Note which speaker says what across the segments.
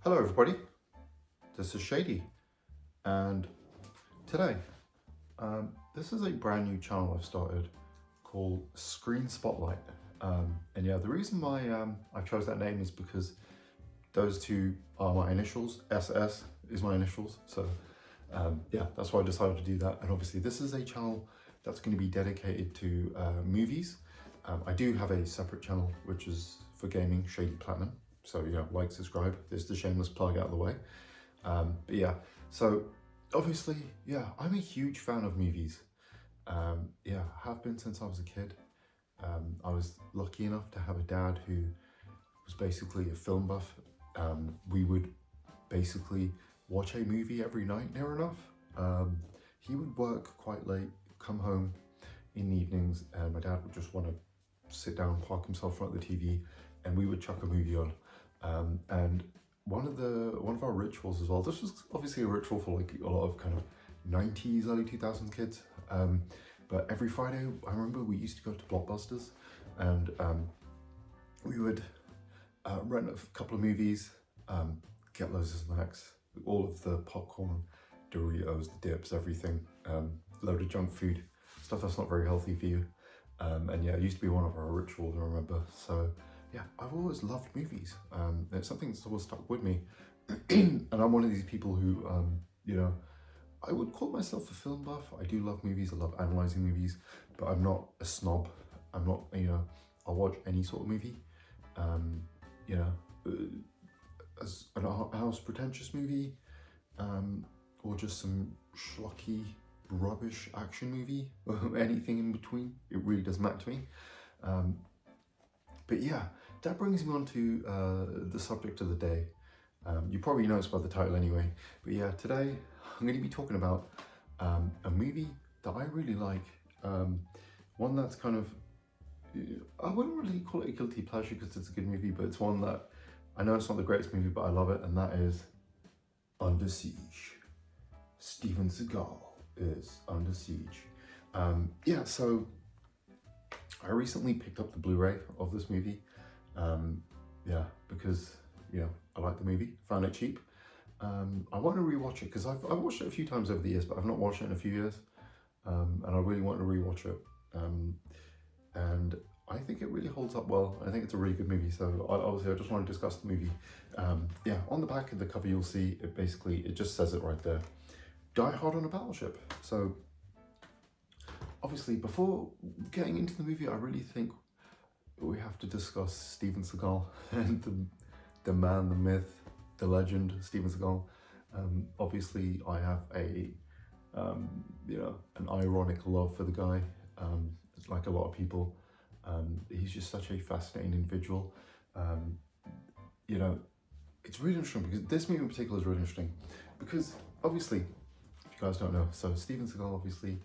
Speaker 1: Hello everybody, this is Shady, and today, this is a brand new channel I've started called Screen Spotlight. And yeah, the reason why I chose that name is because those two are my initials. SS is my initials, so yeah, that's why I decided to do that. And obviously this is a channel that's going to be dedicated to movies. I do have a separate channel which is for gaming, Shady Platinum. So yeah, like, subscribe. There's the shameless plug out of the way. But yeah, so obviously, yeah, I'm a huge fan of movies. Yeah, have been since I was a kid. I was lucky enough to have a dad who was basically a film buff. We would basically watch a movie every night, near enough. He would work quite late, come home in the evenings, and my dad would just want to sit down, park himself in front of the TV, and we would chuck a movie on. And one of our rituals as well, this was obviously a ritual for like a lot of kind of 90s, early 2000s kids, but every Friday I remember we used to go to Blockbusters, and we would rent a couple of movies, get loads of snacks, all of the popcorn, Doritos, the dips, everything, load of junk food, stuff that's not very healthy for you. And yeah, it used to be one of our rituals, I remember. So yeah, I've always loved movies. It's something that's always stuck with me. And I'm one of these people who, you know, I would call myself a film buff. I do love movies, I love analysing movies, but I'm not a snob. I'm not, I'll watch any sort of movie. You know, as an art house pretentious movie, or just some schlocky rubbish action movie, or anything in between. It really doesn't matter to me. But yeah, that brings me on to the subject of the day. You probably noticed by the title anyway. But yeah, today I'm going to be talking about a movie that I really like. One that's kind of, I wouldn't really call it a guilty pleasure because it's a good movie, but it's one that I know it's not the greatest movie, but I love it, and that is Under Siege. Steven Seagal is Under Siege. Yeah, so I recently picked up the Blu-ray of this movie. Yeah, because I like the movie, found it cheap. I want to rewatch it because I've watched it a few times over the years, but I've not watched it in a few years, and I really want to rewatch it. And I think it really holds up well. I think it's a really good movie. So obviously, I just want to discuss the movie. Yeah, on the back of the cover, you'll see it just says it right there. Die Hard on a Battleship. So obviously, before getting into the movie, I really think we have to discuss Steven Seagal and the man, the myth, the legend, Steven Seagal. Obviously, I have an ironic love for the guy. Like a lot of people, he's just such a fascinating individual. It's really interesting because this movie in particular is really interesting because obviously, if you guys don't know, so Steven Seagal, obviously,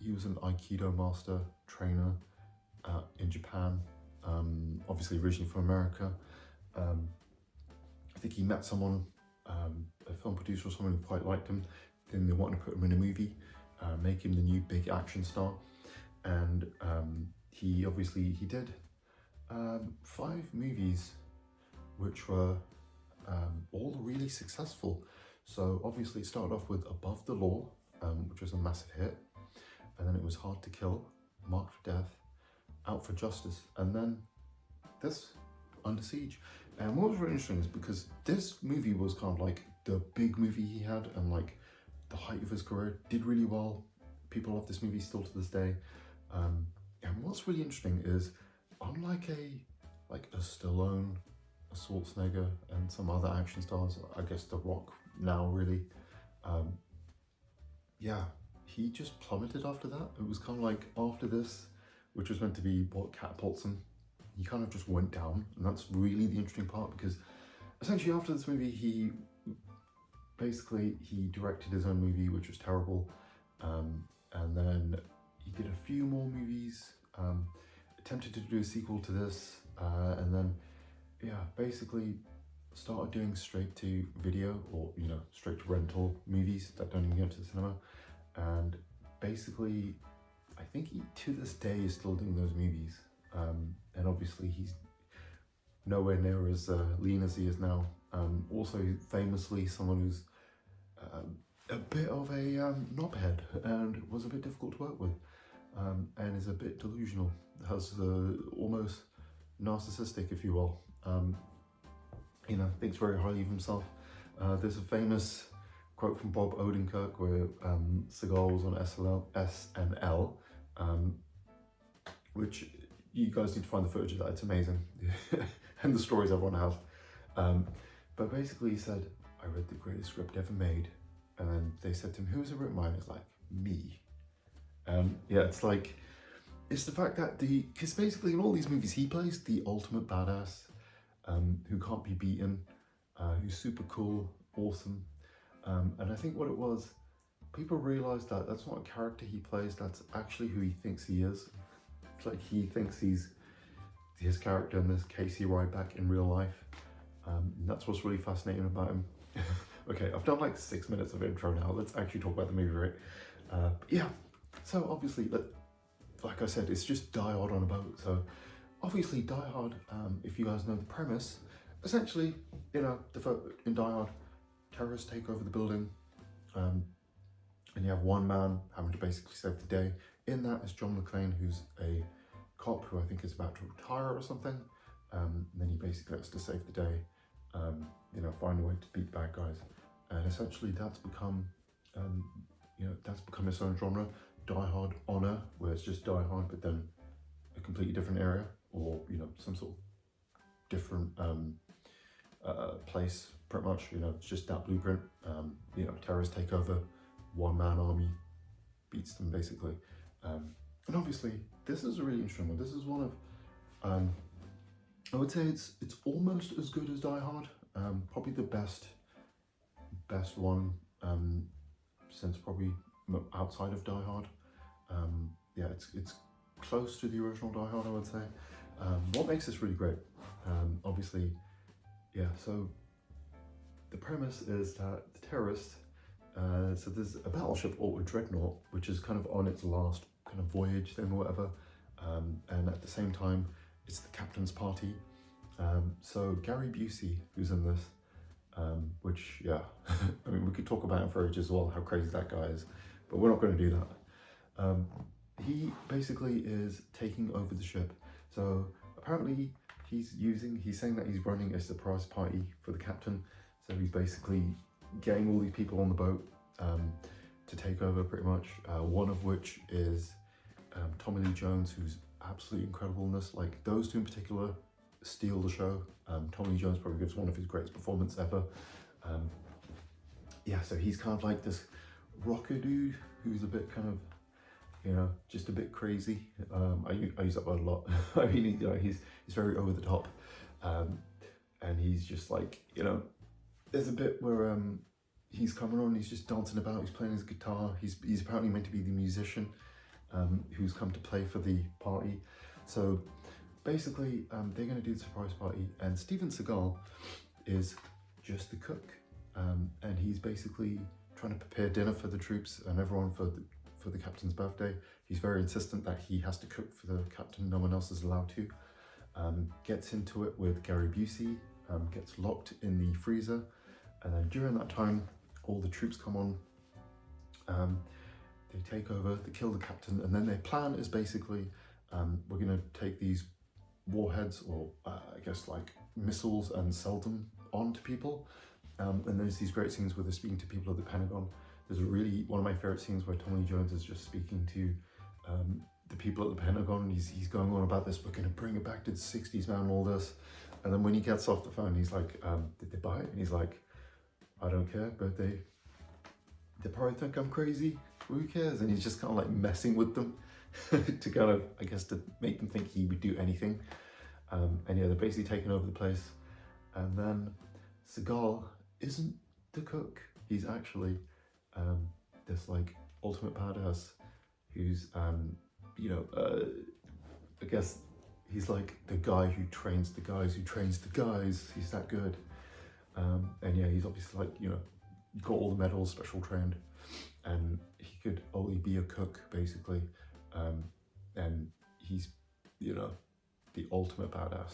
Speaker 1: he was an Aikido master trainer in Japan, obviously originally from America. I think he met someone, a film producer or someone who quite liked him. Then they wanted to put him in a movie, make him the new big action star. And he did 5 movies which were all really successful. So obviously it started off with Above the Law, which was a massive hit. And then it was Hard to Kill, Marked for Death, Out for Justice, and then this, Under Siege. And what was really interesting is because this movie was kind of like the big movie he had, and like the height of his career, did really well. People love this movie still to this day. And what's really interesting is, unlike a Stallone, a Schwarzenegger, and some other action stars, I guess The Rock now really, yeah, he just plummeted after that. It was kind of like after this, which was meant to be what catapults him, he kind of just went down. And that's really the interesting part, because essentially after this movie, he directed his own movie, which was terrible. And then he did a few more movies, attempted to do a sequel to this, and then, yeah, basically started doing straight to video, or, straight to rental movies that don't even go to the cinema. And basically, I think he, to this day, is still doing those movies. And obviously he's nowhere near as lean as he is now. Also famously someone who's a bit of a knobhead and was a bit difficult to work with, and is a bit delusional, has almost narcissistic, if you will. Thinks very highly of himself. There's a famous quote from Bob Odenkirk where Seagal was on SNL, which you guys need to find the footage of that, it's amazing. And the stories everyone has. But basically he said, I read the greatest script ever made. And then they said to him, who's it written by? And he's like, me. Yeah, it's like, it's the fact that because basically in all these movies he plays the ultimate badass, who can't be beaten, who's super cool, awesome. And I think what it was, people realised that that's not a character he plays, that's actually who he thinks he is. It's like he thinks he's his character in this Casey Ryback in real life. And that's what's really fascinating about him. Okay, I've done like 6 minutes of intro now, let's actually talk about the movie, right? Yeah, so obviously, like I said, it's just Die Hard on a boat. So obviously Die Hard, if you guys know the premise, essentially, in Die Hard, terrorists take over the building, and you have one man having to basically save the day. In that is John McClane, who's a cop who I think is about to retire or something, and then he basically has to save the day, find a way to beat bad guys. And essentially that's become, that's become its own genre. Die Hard Honor, where it's just Die Hard, but then a completely different area, or some sort of different place, pretty much. It's just that blueprint. Terrorists take over, one-man army beats them basically. And obviously, this is a really interesting one. This is one of, I would say it's almost as good as Die Hard. Probably the best one since probably outside of Die Hard. Yeah, it's close to the original Die Hard, I would say. What makes this really great? Obviously, yeah, so the premise is that the terrorists, so there's a battleship or a dreadnought, which is kind of on its last kind of voyage thing or whatever, and at the same time, it's the captain's party. So Gary Busey, who's in this, which, yeah, I mean, we could talk about him for ages as well, how crazy that guy is, but we're not going to do that. He basically is taking over the ship. So apparently he's saying that he's running a surprise party for the captain. So he's basically getting all these people on the boat to take over pretty much. One of which is Tommy Lee Jones, who's absolutely incredible in this. Like, those two in particular steal the show. Tommy Lee Jones probably gives one of his greatest performances ever. Yeah, so he's kind of like this rocker dude who's a bit kind of, just a bit crazy. I use that word a lot. I mean, he's very over the top, and he's just like, there's a bit where he's coming on, he's just dancing about, he's playing his guitar. He's apparently meant to be the musician who's come to play for the party. So basically, they're going to do the surprise party, and Steven Seagal is just the cook, and he's basically trying to prepare dinner for the troops and everyone for the captain's birthday. He's very insistent that he has to cook for the captain, no one else is allowed to. Gets into it with Gary Busey, gets locked in the freezer, and then during that time, all the troops come on, they take over, they kill the captain, and then their plan is basically, we're gonna take these warheads, or I guess like missiles, and sell them on to people. And there's these great scenes where they're speaking to people at the Pentagon. There's one of my favorite scenes where Tommy Lee Jones is just speaking to the people at the Pentagon, and he's going on about this, we're gonna bring it back to the 60s, man, all this. And then when he gets off the phone, he's like, did they buy it? And he's like, I don't care, but they probably think I'm crazy, who cares? And he's just kind of like messing with them to kind of, I guess, to make them think he would do anything. And yeah, they're basically taking over the place. And then Seagal isn't the cook. He's actually this like ultimate badass who's, I guess he's like the guy who trains the guys who trains the guys. He's that good. And yeah, he's obviously like, got all the medals, special trained, and he could only be a cook basically. And he's, the ultimate badass.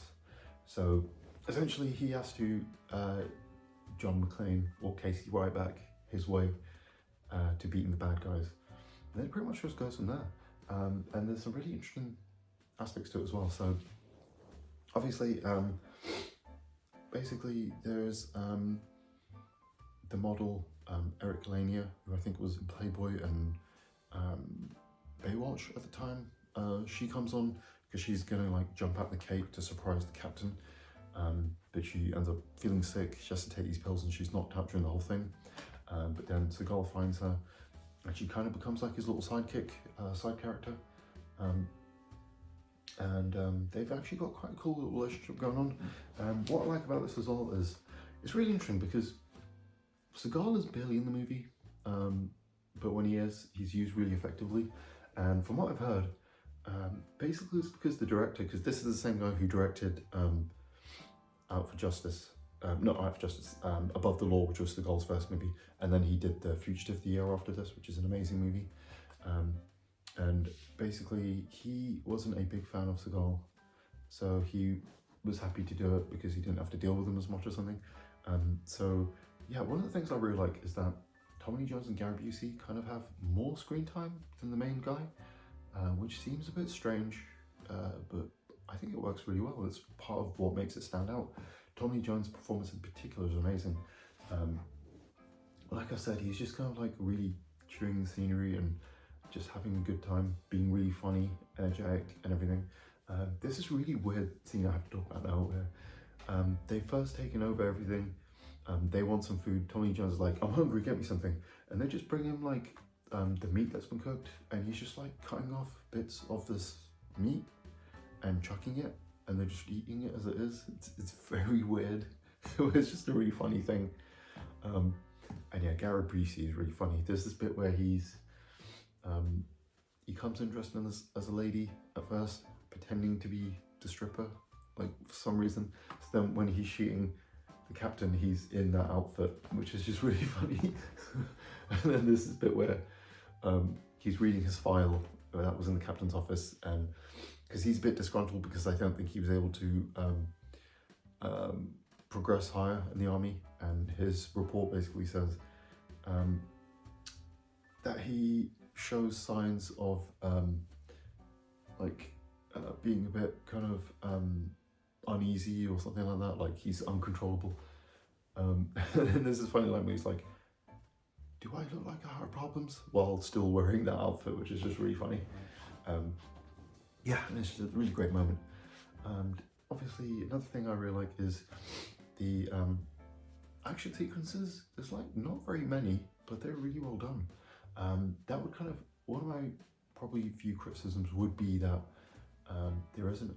Speaker 1: So essentially he has to John McClane or Casey Ryback his way to beating the bad guys. And then it pretty much just goes from there. And there's some really interesting aspects to it as well. So obviously, basically there's the model Eric Lanier, who I think was in Playboy and Baywatch at the time. She comes on because she's gonna like jump out the cake to surprise the captain, but she ends up feeling sick. She has to take these pills and she's knocked out during the whole thing. But then Seagal finds her and she kind of becomes like his little sidekick, side character. They've actually got quite a cool little relationship going on. What I like about this as well is it's really interesting because Seagal is barely in the movie, but when he is, he's used really effectively. And from what I've heard, basically it's because the director, because this is the same guy who directed Out for Justice, not Out for Justice, Above the Law, which was Seagal's first movie, and then he did The Fugitive the year after this, which is an amazing movie. And basically he wasn't a big fan of Seagal, so he was happy to do it because he didn't have to deal with him as much or something. So yeah, one of the things I really like is that Tommy Lee Jones and Gary Busey kind of have more screen time than the main guy, which seems a bit strange, but I think it works really well. It's part of what makes it stand out. Tommy Lee Jones' performance in particular is amazing. Like I said, he's just kind of like really chewing the scenery and just having a good time, being really funny, energetic and everything. This is really weird scene I have to talk about now where they've first taken over everything. They want some food. Tommy Lee Jones is like, I'm hungry, get me something. And they just bring him like the meat that's been cooked, and he's just like cutting off bits of this meat and chucking it, and they're just eating it as it is. It's very weird. It's just a really funny thing. And yeah, Gary Busey is really funny. There's this bit where he comes in dressed as a lady at first, pretending to be the stripper, like for some reason. So then when he's shooting the captain, he's in that outfit, which is just really funny. And then there's this bit where he's reading his file that was in the captain's office, and because he's a bit disgruntled because I don't think he was able to progress higher in the army, and his report basically says that he shows signs of being a bit kind of uneasy or something like that, like he's uncontrollable. And then there's this funny line where he's like, do I look like I have problems? While still wearing that outfit, which is just really funny. Yeah, and it's just a really great moment. And obviously another thing I really like is the action sequences. There's like not very many, but they're really well done. That would kind of, one of my probably few criticisms would be that there isn't,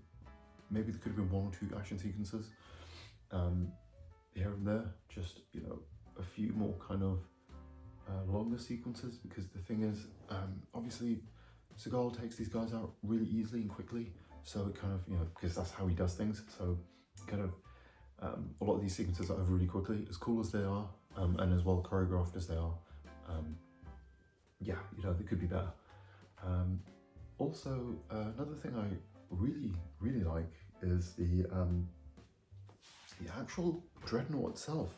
Speaker 1: maybe there could have been one or two action sequences here and there, just, you know, a few more kind of longer sequences, because the thing is, obviously Seagal takes these guys out really easily and quickly, so it kind of, you know, because that's how he does things, so kind of a lot of these sequences are over really quickly, as cool as they are, and as well choreographed as they are. Yeah, you know, they could be better. Also, another thing I really like is the actual dreadnought itself.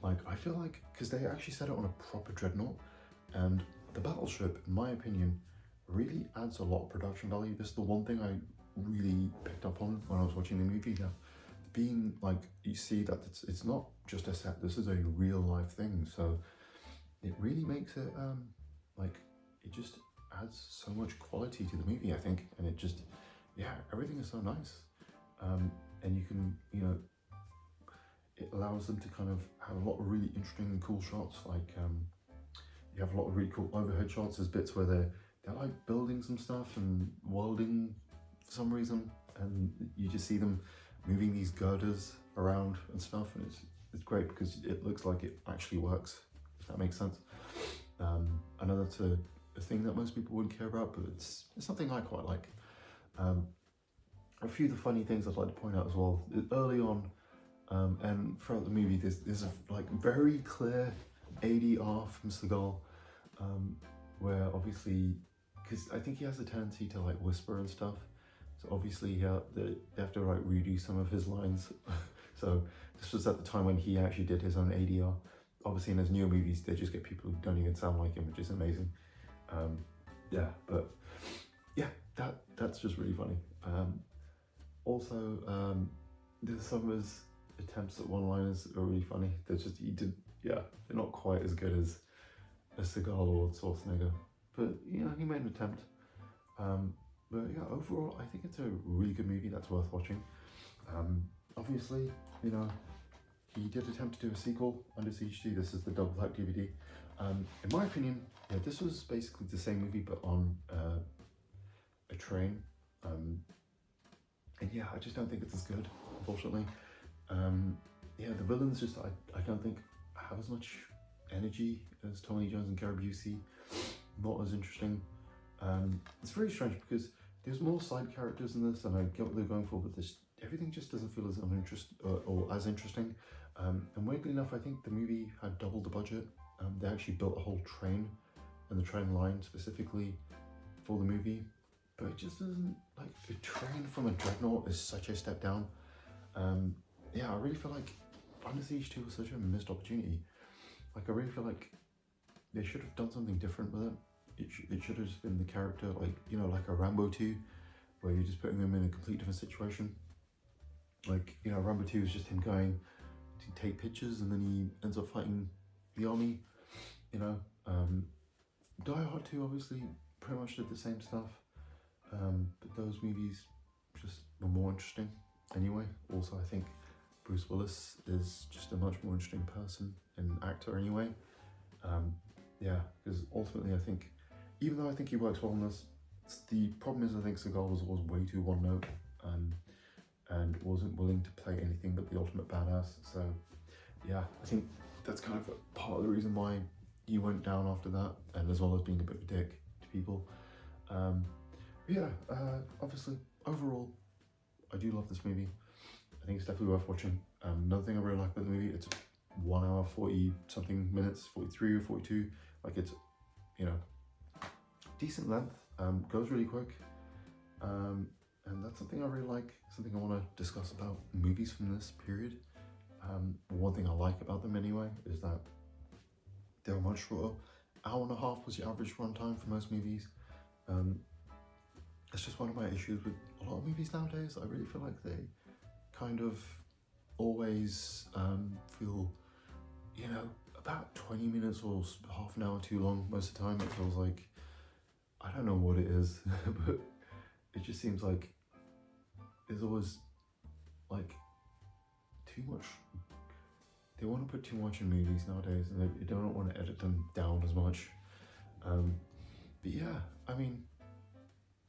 Speaker 1: Like, I feel like, because they actually set it on a proper dreadnought, and the battleship, in my opinion, really adds a lot of production value. This is the one thing I really picked up on when I was watching the movie, that being like, you see that it's not just a set, this is a real life thing, so it really makes it like, it just adds so much quality to the movie, I think, and it just, yeah, everything is so nice. And you can, you know, it allows them to kind of have a lot of really interesting and cool shots, like you have a lot of really cool overhead shots. There's bits where they're like building some stuff and welding for some reason, and you just see them moving these girders around and stuff, and it's great because it looks like it actually works, if that makes sense. Another a thing that most people wouldn't care about, but it's something I quite like. A few of the funny things I'd like to point out as well, early on and throughout the movie, there's a like very clear ADR from Seagal, where obviously, because I think he has a tendency to like whisper and stuff, so obviously they have to like redo some of his lines. So the this was at the time when he actually did his own ADR. Obviously in his newer movies, they just get people who don't even sound like him, which is amazing. Yeah, but yeah, that's just really funny. Also, there's some of his attempts at one-liners are really funny. They're just, they're not quite as good as Seagal or Schwarzenegger, but you know, he made an attempt. But yeah, overall, I think it's a really good movie that's worth watching. Obviously, you know, he did attempt to do a sequel, Under Siege 2. This is the double pack DVD. In my opinion, yeah, this was basically the same movie but on a train. And yeah, I just don't think it's as good, unfortunately. Yeah, the villains just, I don't think have as much energy as Tommy Lee Jones and Gary Busey. Not as interesting. It's very strange because there's more side characters in this, and I get what they're going for, but everything just doesn't feel as or as interesting. And weirdly enough, I think the movie had double the budget. They actually built a whole train and the train line specifically for the movie, but it just doesn't, like, a train from a dreadnought is such a step down. Yeah, I really feel like Under Siege 2 was such a missed opportunity. Like, I really feel like they should have done something different with it. It should have just been the character, like, you know, like a Rambo 2, where you're just putting them in a complete different situation. Like, you know, Rambo 2 is just him going to take pictures and then he ends up fighting the army, you know. Die Hard 2 obviously pretty much did the same stuff, but those movies just were more interesting anyway. Also, I think Bruce Willis is just a much more interesting person and actor anyway. Yeah, because ultimately I think, even though I think he works well in this, the problem is I think Seagal was always way too one note, and wasn't willing to play anything but the ultimate badass. So yeah, I think that's kind of part of the reason why he went down after that, and as well as being a bit of a dick to people. Yeah, obviously, overall, I do love this movie. I think it's definitely worth watching. Another thing I really like about the movie, it's 1 hour 40 something minutes, 43 or 42. Like, it's, you know, decent length, goes really quick. And that's something I really like, something I want to discuss about movies from this period. One thing I like about them anyway is that they're much shorter. Hour and a half was the average runtime for most movies. It's just one of my issues with a lot of movies nowadays. I really feel like they kind of always feel, you know, about 20 minutes or half an hour too long most of the time. It feels like, I don't know what it is, but it just seems like there's always like too much. They want to put too much in movies nowadays, and they don't want to edit them down as much. But yeah, I mean,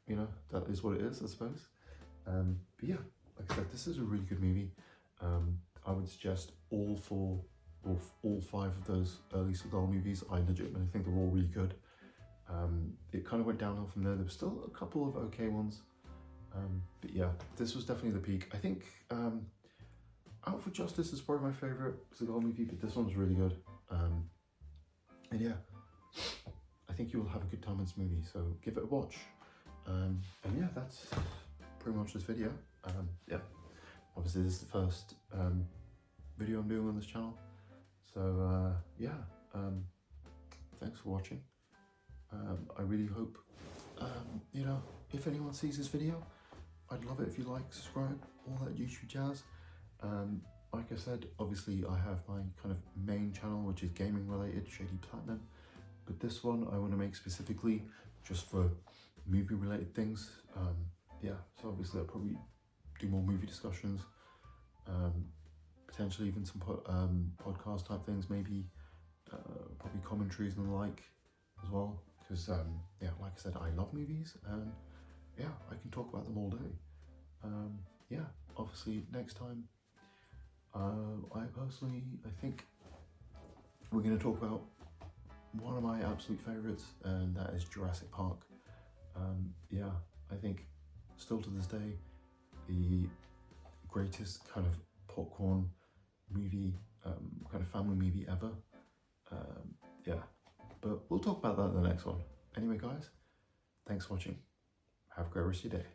Speaker 1: you know, that is what it is, I suppose. But yeah, like I said, this is a really good movie. I would suggest all 5 of those early Seagal movies. I legitimately think they're all really good. It kind of went downhill from there. There were still a couple of okay ones. But yeah, this was definitely the peak. I think Out for Justice is probably my favourite Seagal movie, but this one's really good. And yeah, I think you will have a good time in this movie, so give it a watch. And yeah, that's pretty much this video. Yeah, obviously this is the first video I'm doing on this channel. So yeah, thanks for watching. I really hope, you know, if anyone sees this video, I'd love it if you like, subscribe, all that YouTube jazz. Like I said, obviously I have my kind of main channel, which is gaming related, Shady Platinum, but this one I want to make specifically just for movie related things. Yeah, so obviously I'll probably do more movie discussions, potentially even some podcast type things, maybe probably commentaries and the like as well, because yeah, like I said, I love movies, and yeah, I can talk about them all day. Yeah, obviously next time, I think we're going to talk about one of my absolute favourites, and that is Jurassic Park. Yeah, I think still to this day, the greatest kind of popcorn movie, kind of family movie ever. Yeah, but we'll talk about that in the next one. Anyway guys, thanks for watching. Have a great rest of your day.